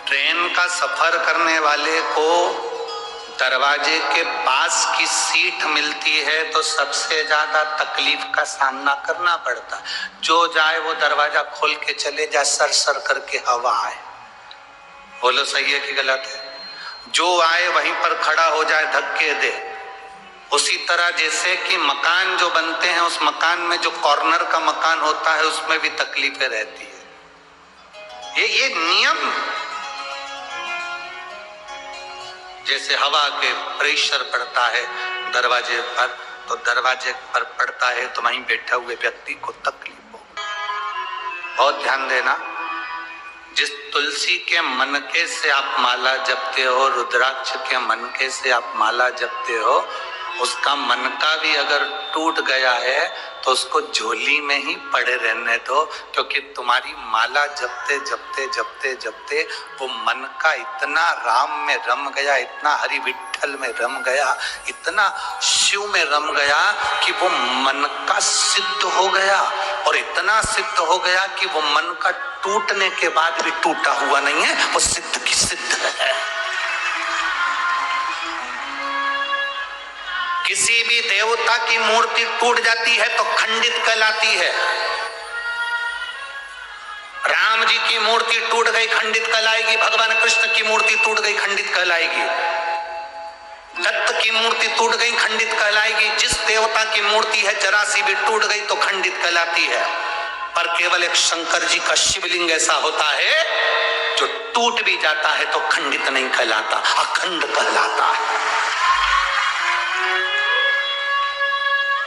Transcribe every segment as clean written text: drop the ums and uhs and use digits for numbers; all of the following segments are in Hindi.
ट्रेन का सफर करने वाले को दरवाजे के पास की सीट मिलती है तो सबसे ज्यादा तकलीफ का सामना करना पड़ता। जो जाए वो दरवाजा खोल के चले जाए, सर सर करके हवा आए। बोलो सही है कि गलत है? जो आए वहीं पर खड़ा हो जाए, धक्के दे। उसी तरह जैसे कि मकान जो बनते हैं, उस मकान में जो कॉर्नर का मकान होता है उसमें भी तकलीफें रहती है। ये नियम, जैसे हवा के प्रेशर पड़ता है दरवाजे पर, तो दरवाजे पर पड़ता है तो वहीं बैठे हुए व्यक्ति को तकलीफ हो। बहुत ध्यान देना, जिस तुलसी के मनके से आप माला जपते हो, रुद्राक्ष के मनके से आप माला जपते हो, उसका मनका भी अगर टूट गया है तो उसको झोली में ही पड़े रहने दो, क्योंकि तुम्हारी माला जपते जपते जपते जपते वो मनका इतना राम में रम गया, इतना हरि विठ्ठल में रम गया, इतना शिव में रम गया कि वो मनका सिद्ध हो गया। और इतना सिद्ध हो गया कि वो मनका टूटने के बाद भी टूटा हुआ नहीं है, वो सिद्ध की सिद्ध है। किसी भी देवता की मूर्ति टूट जाती है तो खंडित कहलाती है। राम जी की मूर्ति टूट गई, खंडित कहलाएगी। भगवान कृष्ण की मूर्ति टूट गई, खंडित कहलाएगी। दत्त की मूर्ति टूट गई, खंडित कहलाएगी। जिस देवता की मूर्ति है जरा सी भी टूट गई तो खंडित कहलाती है। पर केवल एक शंकर जी का शिवलिंग ऐसा होता है जो टूट भी जाता है तो खंडित नहीं कहलाता, अखंड कहलाता है।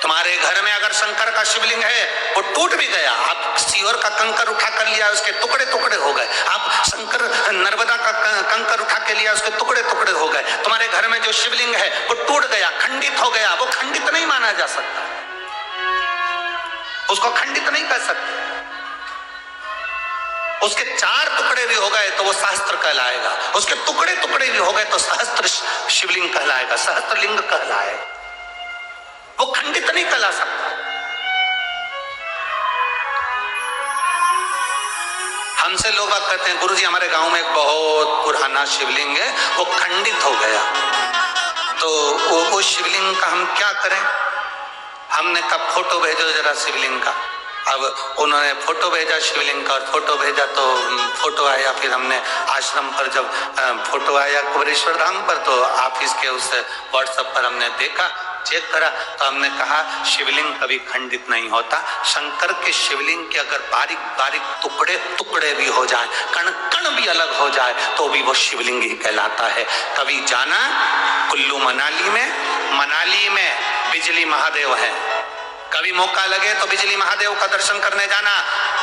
तुम्हारे घर में अगर शंकर का शिवलिंग है, वो टूट भी गया, आप सियोर का कंकर उठा कर लिया, उसके टुकड़े टुकड़े हो गए। आप शंकर नर्मदा का कंकर उठा के लिया, उसके टुकड़े टुकड़े हो गए। तुम्हारे घर में जो शिवलिंग है वो टूट गया, खंडित हो गया, वो खंडित नहीं माना जा सकता, उसको खंडित नहीं कह सकते। उसके 4 टुकड़े भी हो गए तो वो सहस्त्र कहलाएगा, उसके टुकड़े टुकड़े भी हो गए तो सहस्त्र शिवलिंग कहलाएगा, सहस्त्रलिंग कहलाएगा, वो खंडित नहीं कहला सकता। हमसे लोग बात कहते हैं, गुरुजी हमारे गांव में एक बहुत पुराना शिवलिंग है, वो खंडित हो गया, तो वो शिवलिंग का हम क्या करें? हमने कहा फोटो भेजो जरा शिवलिंग का। अब उन्होंने फोटो भेजा शिवलिंग का, और फोटो भेजा तो फोटो आया। फिर हमने आश्रम पर जब फोटो आया कुबेरेश्वर धाम पर, तो ऑफिस के उस व्हाट्सएप पर हमने देखा, चेक करा, तो हमने कहा शिवलिंग कभी खंडित नहीं होता। शंकर के शिवलिंग के अगर बारीक बारीक टुकड़े टुकड़े भी हो जाए, कण कण भी अलग हो जाए, तो भी वो शिवलिंग ही कहलाता है। कभी जाना कुल्लू मनाली में बिजली महादेव है, कभी मौका लगे तो बिजली महादेव का दर्शन करने जाना।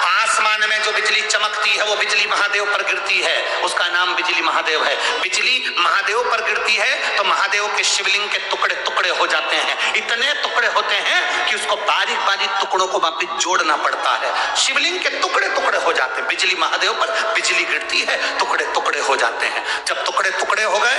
आसमान में जो बिजली चमकती है वो बिजली महादेव पर गिरती है, उसका नाम बिजली महादेव है। बिजली महादेव पर गिरती है तो महादेव के शिवलिंग के टुकड़े टुकड़े हो जाते हैं, इतने टुकड़े होते हैं कि उसको बारीक बारीक टुकड़ों को वापिस जोड़ना पड़ता है। शिवलिंग के टुकड़े टुकड़े हो जाते हैं, बिजली महादेव पर बिजली गिरती है, टुकड़े टुकड़े हो जाते हैं। जब टुकड़े टुकड़े हो गए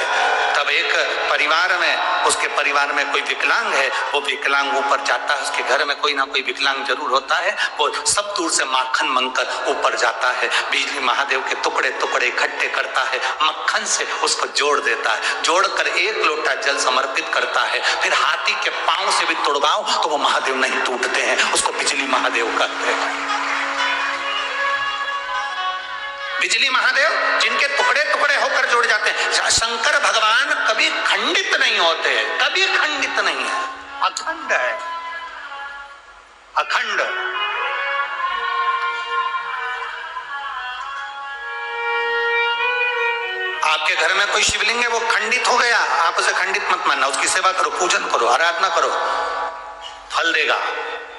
तब एक परिवार में, उसके परिवार में कोई विकलांग है, वो विकलांग ऊपर जाता है, उसके घर में कोई ना कोई विकलांग जरूर होता है, वो सब दूर से माखन मंगकर ऊपर जाता है, बिजली महादेव के टुकड़े टुकड़े इकट्ठे करता है, मक्खन से उसको जोड़ देता है, जोड़कर 1 लोटा जल समर्पित करता है। फिर हाथी के पांव से भी तुड़वाओ तो वो महादेव नहीं टूटते हैं, उसको बिजली महादेव कहते हैं। बिजली महादेव जिनके टुकड़े टुकड़े होकर जुड़ जाते हैं। शंकर भगवान कभी खंडित नहीं होते, कभी खंडित नहीं है, अखंड है, अखंड। आपके घर में कोई शिवलिंग है, वो खंडित हो गया, आप उसे खंडित मत मानना, उसकी सेवा करो, पूजन करो, आराधना करो, फल देगा।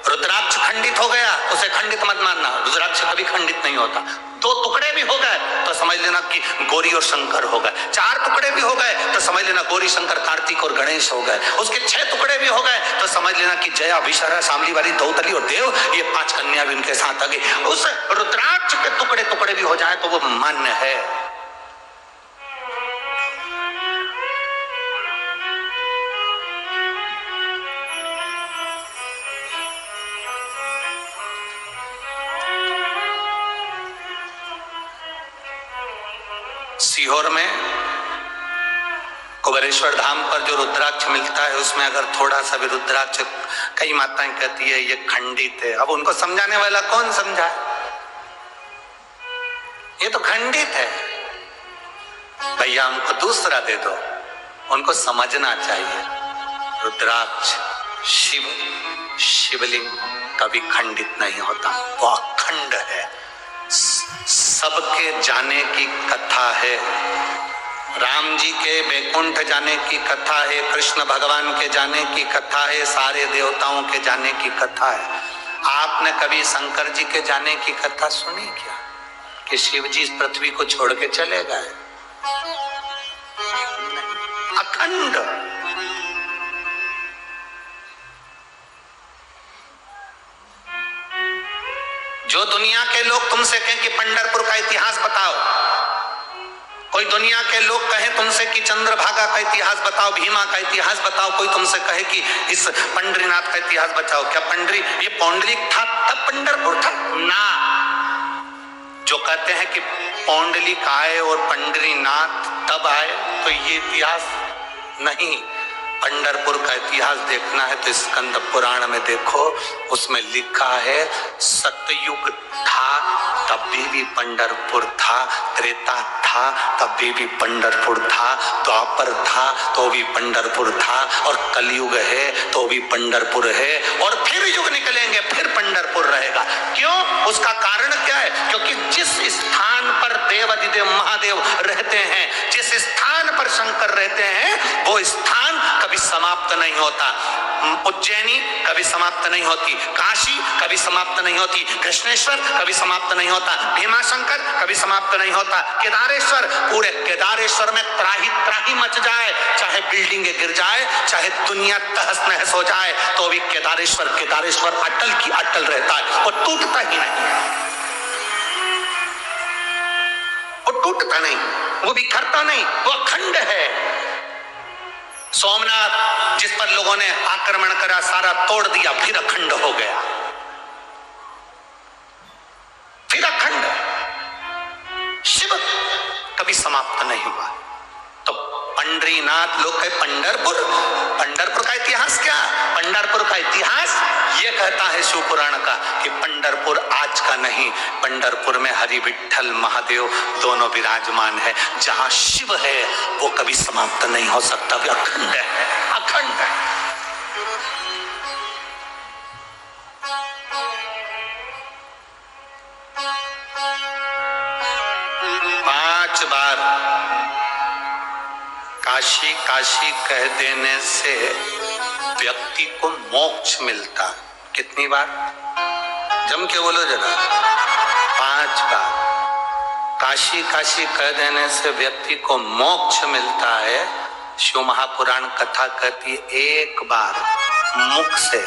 रुद्राक्ष खंडित हो गया, उसे खंडित मत मानना, रुद्राक्ष कभी खंडित नहीं होता। 2 टुकड़े भी हो गए तो समझ लेना कि गौरी और शंकर हो गए, 4 टुकड़े भी हो गए तो समझ लेना गौरी शंकर कार्तिक और गणेश हो गए, उसके 6 टुकड़े भी हो गए तो समझ लेना कि जया विशाखा शामली वाली दौतली और देव, ये 5 कन्या भी उनके साथ आ गई। उस रुद्राक्ष के टुकड़े टुकड़े भी हो जाए तो वो मान्य है। सीहोर में कुबेरेश्वर धाम पर जो रुद्राक्ष मिलता है उसमें अगर थोड़ा सा भी रुद्राक्ष, कई माताएं कहती है ये खंडित है। अब उनको समझाने वाला कौन समझाए? ये तो खंडित है, भैया हमको दूसरा दे दो। उनको समझना चाहिए रुद्राक्ष शिवलिंग कभी खंडित नहीं होता, वो अखंड है। सबके जाने की कथा है, राम जी के वैकुंठ जाने की कथा है, कृष्ण भगवान के जाने की कथा है, सारे देवताओं के जाने की कथा है। आपने कभी शंकर जी के जाने की कथा सुनी क्या, कि शिव जी इस पृथ्वी को छोड़ के चले गए? अखंड। जो दुनिया के लोग तुमसे कहें कि पंढरपुर का इतिहास बताओ, कोई दुनिया के लोग कहें तुमसे कि चंद्रभागा का इतिहास बताओ, भीमा का इतिहास बताओ, कोई तुमसे कहे कि इस पंडरीनाथ का इतिहास बताओ, क्या पंडरी ये पौंडलिक था तब पंढरपुर था ना? जो कहते हैं कि पौंडलिक आए और पंडरीनाथ तब आए, तो ये इतिहास नहीं। पंढरपुर का इतिहास देखना है तो स्कंद पुराण में देखो, उसमें लिखा है सतयुग था तब भी पंढरपुर था, त्रेता था तब भी पंढरपुर था, द्वापर था तो भी पंढरपुर था, और कलयुग है तो भी पंढरपुर है, और फिर युग निकलेंगे फिर पंढरपुर रहेगा। क्यों? उसका कारण क्या है? क्योंकि जिस स्थान पर देवाधिदेव महादेव रहते हैं, जिस स्थान पर शंकर रहते हैं, वो स्थान कभी समाप्त नहीं होता। उज्जैनी कभी समाप्त नहीं होती, काशी कभी समाप्त नहीं होती, कृष्णेश्वर कभी समाप्त नहीं होता, भीमाशंकर कभी समाप्त नहीं होता, केदारेश्वर, पूरे केदारेश्वर में त्राही त्राही मच जाए, चाहे बिल्डिंगें गिर जाए, चाहे दुनिया तहस नहस हो जाए, तो भी केदारेश्वर केदारेश्वर अटल की अटल रहता है, वो टूटता ही नहीं, वो टूटता नहीं, वो बिखरता नहीं, वो अखंड है। सोमनाथ जिस पर लोगों ने आक्रमण करा, सारा तोड़ दिया, फिर अखंड हो गया, फिर अखंड। शिव कभी समाप्त नहीं हुआ। तो पंडरीनाथ लोग कहे पंढरपुर, पंढरपुर का इतिहास क्या? पंढरपुर का इतिहास ये कहता है शिव पुराण का कि पंढरपुर आज का नहीं, पंढरपुर में हरि विठ्ठल महादेव दोनों विराजमान है। जहां शिव है वो कभी समाप्त नहीं हो सकता, वो अखंड है, अखंड है। पांच बार काशी काशी कह देने से व्यक्ति को मोक्ष मिलता। कितनी बार? जम के बोलो जरा। 5 बार काशी काशी कह देने से व्यक्ति को मोक्ष मिलता है। शिव महापुराण कथा कहती है 1 बार मुख से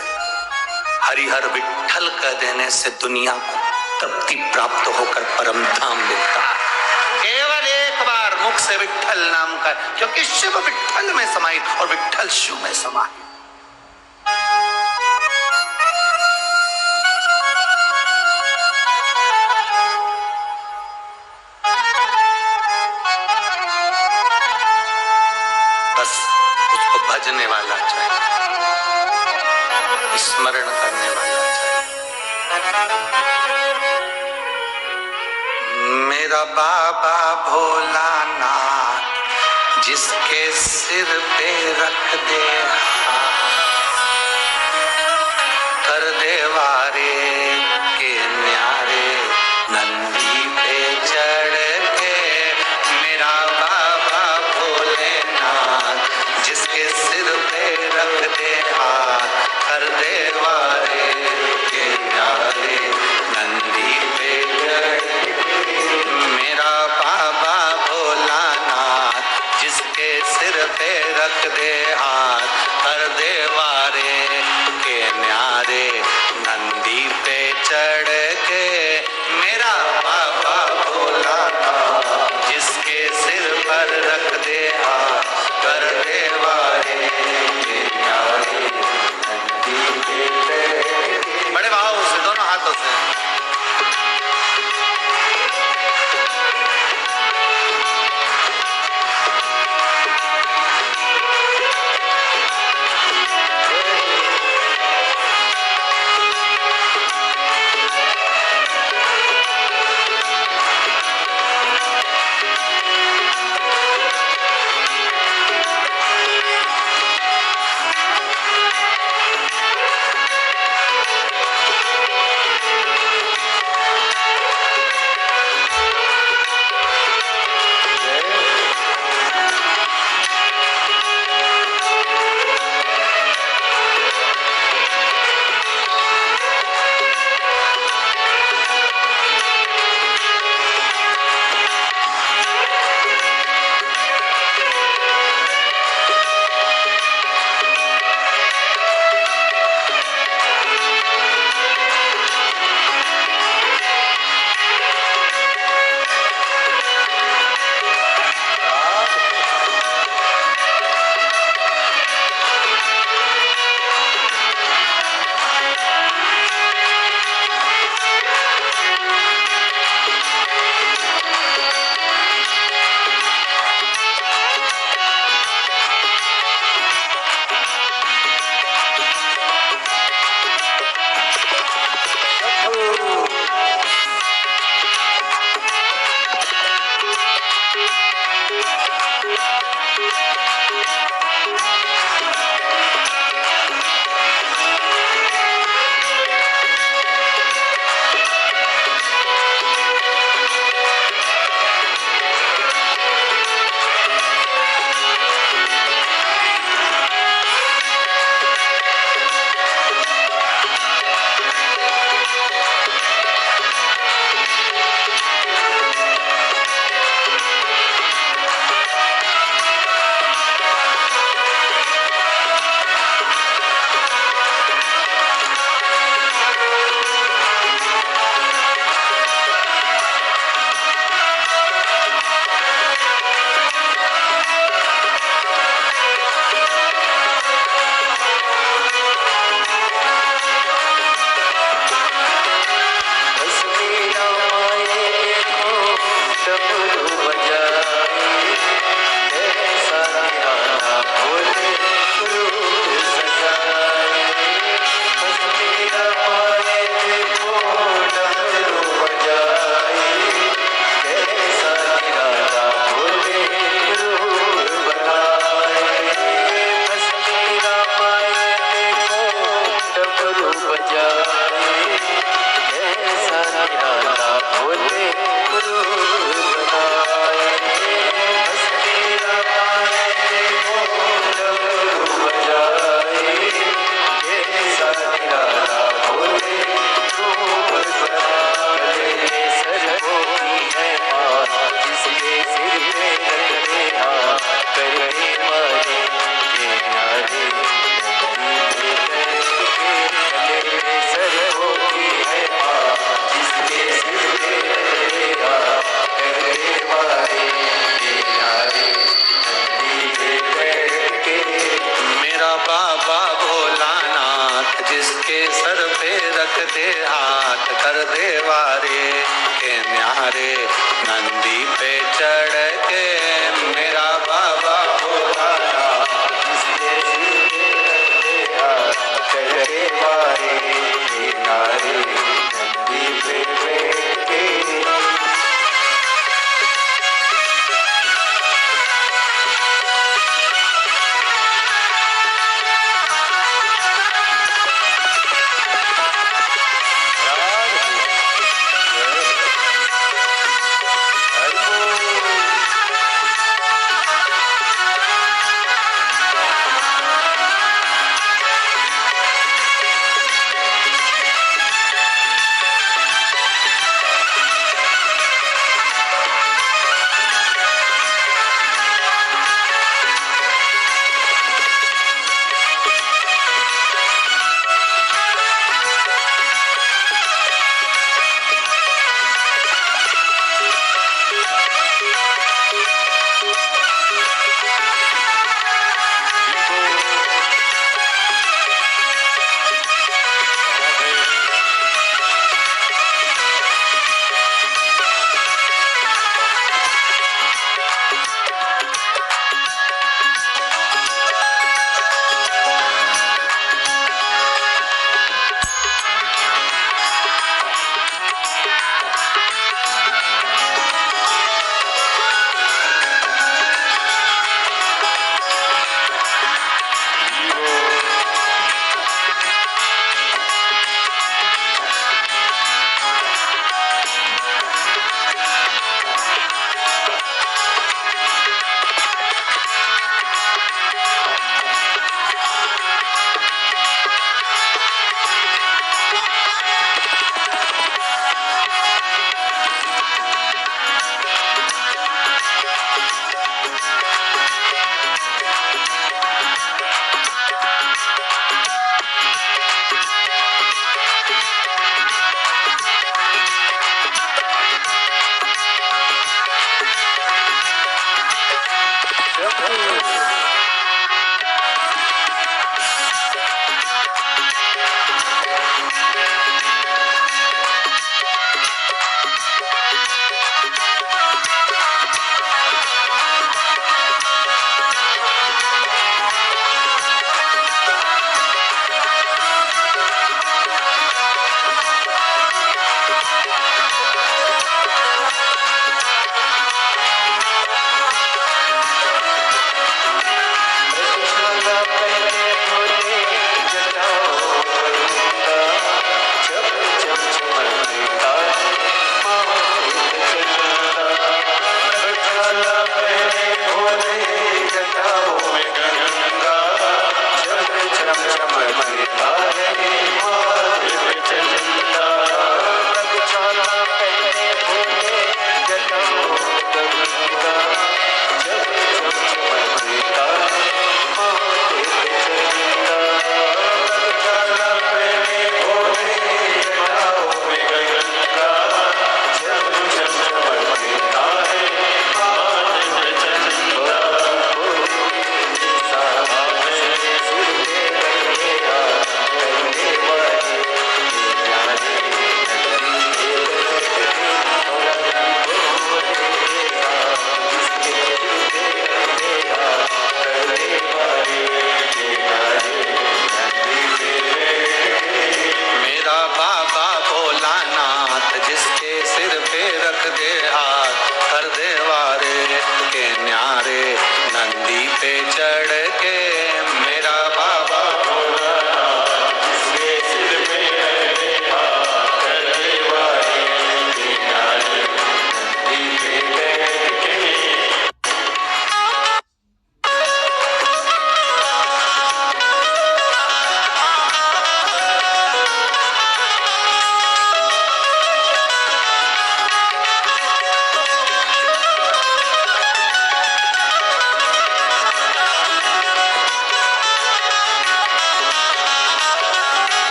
हरिहर विठ्ठल कह देने से दुनिया को तृप्ति प्राप्त होकर परम धाम मिलता है। केवल 1 बार मुख से विठ्ठल नाम का, क्योंकि शिव विठ्ठल में समाहित और विठ्ठल शिव में समाहित। बस उसको भजने वाला चाहिए, स्मरण करने वाला चाहिए। मेरा बाबा भोलानाथ जिसके सिर पे रख दे कर देवारे के न्यारे नंदी पे चढ़ के। मेरा बाबा भोलेनाथ जिसके सिर पे रख दे हाथ कर देवारे के न्यारे नंदी पे चढ़। मेरा बाबा भोलानाथ जिसके सिर पे रख दे हाथ कर देवारे के न्यारे रे नंदी पे चढ़ के मेरा बाबा बोला चढ़े वारे नारे नंदी पे बैठ के।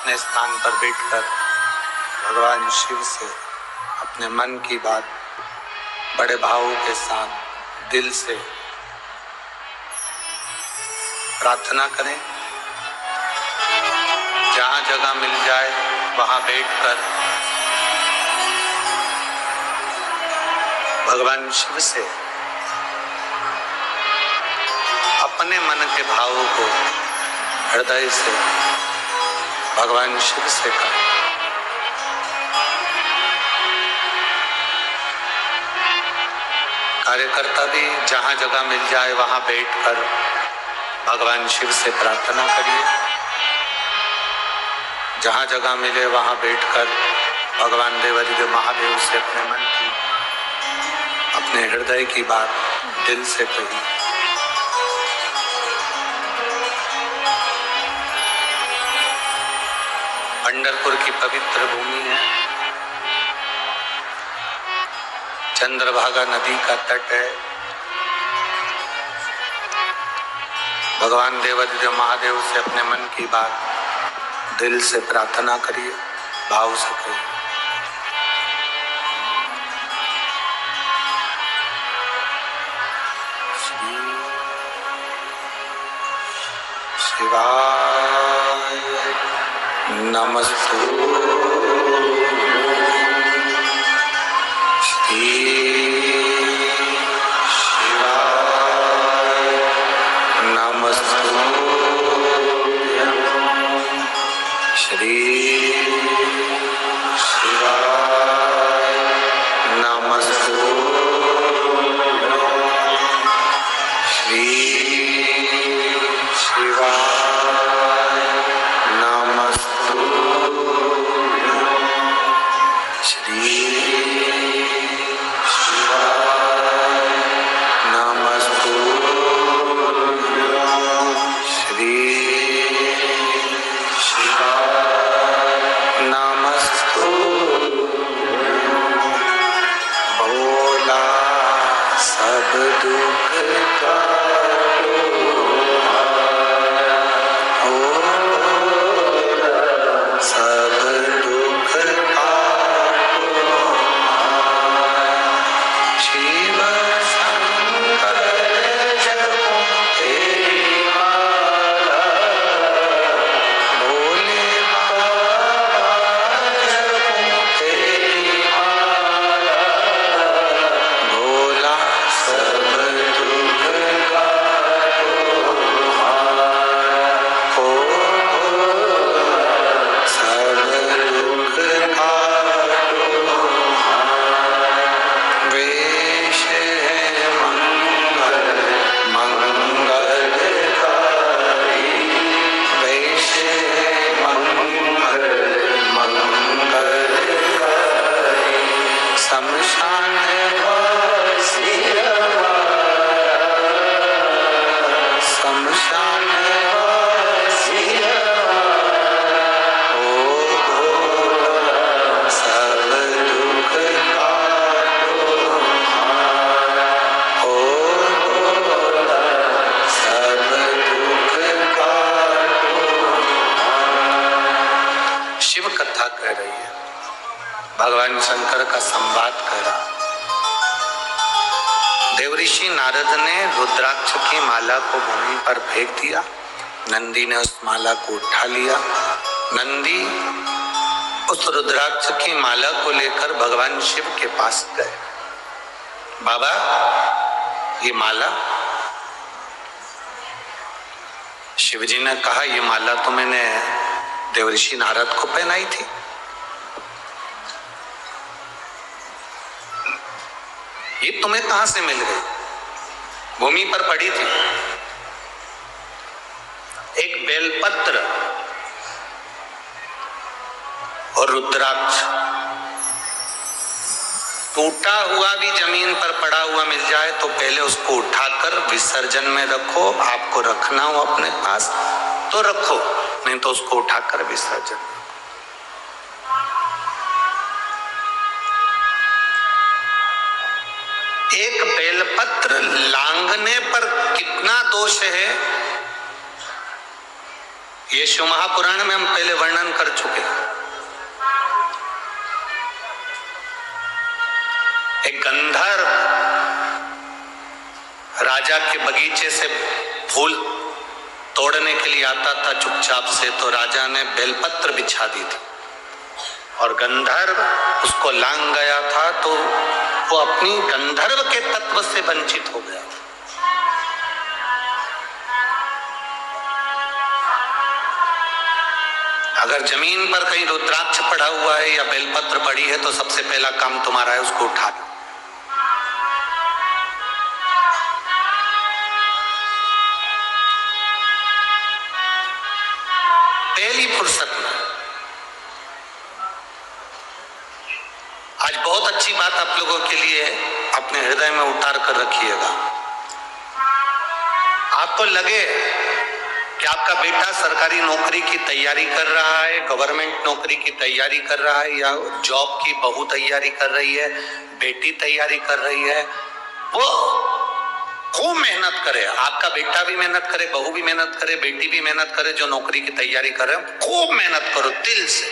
अपने स्थान पर बैठकर भगवान शिव से अपने मन की बात बड़े भावों के साथ दिल से प्रार्थना करें। जहां जगह मिल जाए वहां बैठकर भगवान शिव से अपने मन के भावों को हृदय से भगवान शिव से करें। कार्यकर्ता भी जहां जगह मिल जाए वहां बैठकर भगवान शिव से प्रार्थना करिए। जहां जगह मिले वहां बैठकर भगवान देवाधिदेव महादेव से अपने मन की अपने हृदय की बात दिल से कहिए। पंढरपुर की पवित्र भूमि है, चंद्रभागा नदी का तट है। भगवान देवाधिदेव महादेव से अपने मन की बात दिल से प्रार्थना करिए, भाव से कहिए। श्री शिवाय नमस्तु। श्री शिवाय नमस्तु। श्री शिवाय नमस्तु। श्री शिवाय नमस्तु। श्री शिवाय नमस्तु। श्री नमस्तु। भोला सब दुख का सब दुख का शिव शंकर जपो तेरी माला। भोले बाबा जपो तेरी माला। भोला सब दुख का हो सब दुख का वेश है मंगल मंगलकारी। वेश है मंगल मंगलकारी। शमशान वासी हमारा, शमशान वासी हमारा। ओ भोला सब दुख का ओ भोला सब दुख का। शिव कथा कह रही है, भगवान शंकर का संवाद कह रहा। देवऋषि नारद ने रुद्राक्ष की माला को भूमि पर फेंक दिया। नंदी ने उस माला को उठा लिया। नंदी उस रुद्राक्ष की माला को लेकर भगवान शिव के पास गए। बाबा ये माला, शिवजी ने कहा ये माला तो मैंने देवऋषि नारद को पहनाई थी। ये तुम्हें कहां से मिल गई? भूमि पर पड़ी थी। एक बेलपत्र और रुद्राक्ष टूटा हुआ भी जमीन पर पड़ा हुआ मिल जाए तो पहले उसको उठाकर विसर्जन में रखो। आपको रखना हो अपने पास तो रखो, नहीं तो उसको उठाकर विसर्जन। एक बेलपत्र लांघने पर कितना दोष है ये शिव महापुराण में हम पहले वर्णन कर चुके हैं। एक गंधर्व राजा के बगीचे से फूल तोड़ने के लिए आता था चुपचाप से, तो राजा ने बेलपत्र बिछा दी थी और गंधर्व उसको लांग गया था, तो वो अपनी गंधर्व के तत्व से वंचित हो गया। अगर जमीन पर कहीं रुद्राक्ष पड़ा हुआ है या बेलपत्र पड़ी है तो सबसे पहला काम तुम्हारा है उसको उठा लो। पहली फुर्सत में। आज बहुत अच्छी बात आप लोगों के लिए अपने हृदय में उतार कर रखिएगा। आपको लगे कि आपका बेटा सरकारी नौकरी की तैयारी कर रहा है, गवर्नमेंट नौकरी की तैयारी कर रहा है, या जॉब की बहू तैयारी कर रही है, बेटी तैयारी कर रही है, वो खूब मेहनत करे। आपका बेटा भी मेहनत करे, बहू भी मेहनत करे, बेटी भी मेहनत करे, जो नौकरी की तैयारी कर रहे हैं, खूब मेहनत करो दिल से।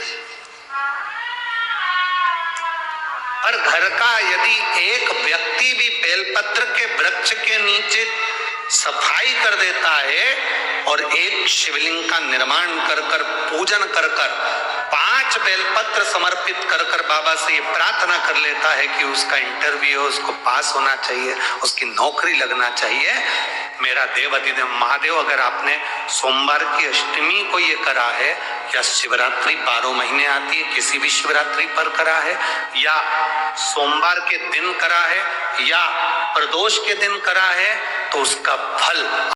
पर घर का यदि एक व्यक्ति भी बेलपत्र के वृक्ष के नीचे सफाई कर देता है और एक शिवलिंग का निर्माण कर कर पूजन कर कर 5 बेलपत्र समर्पित कर कर बाबा से ये प्रार्थना कर लेता है कि उसका इंटरव्यू, उसको पास होना चाहिए, उसकी नौकरी लगना चाहिए। मेरा देव अधिदेव महादेव, अगर आपने सोमवार की अष्टमी को ये करा है, या शिवरात्रि 12 महीने आती है, किसी भी शिवरात्रि पर करा है, या सोमवार के दिन करा है, या प्रदोष के दिन करा है, तो उसका फल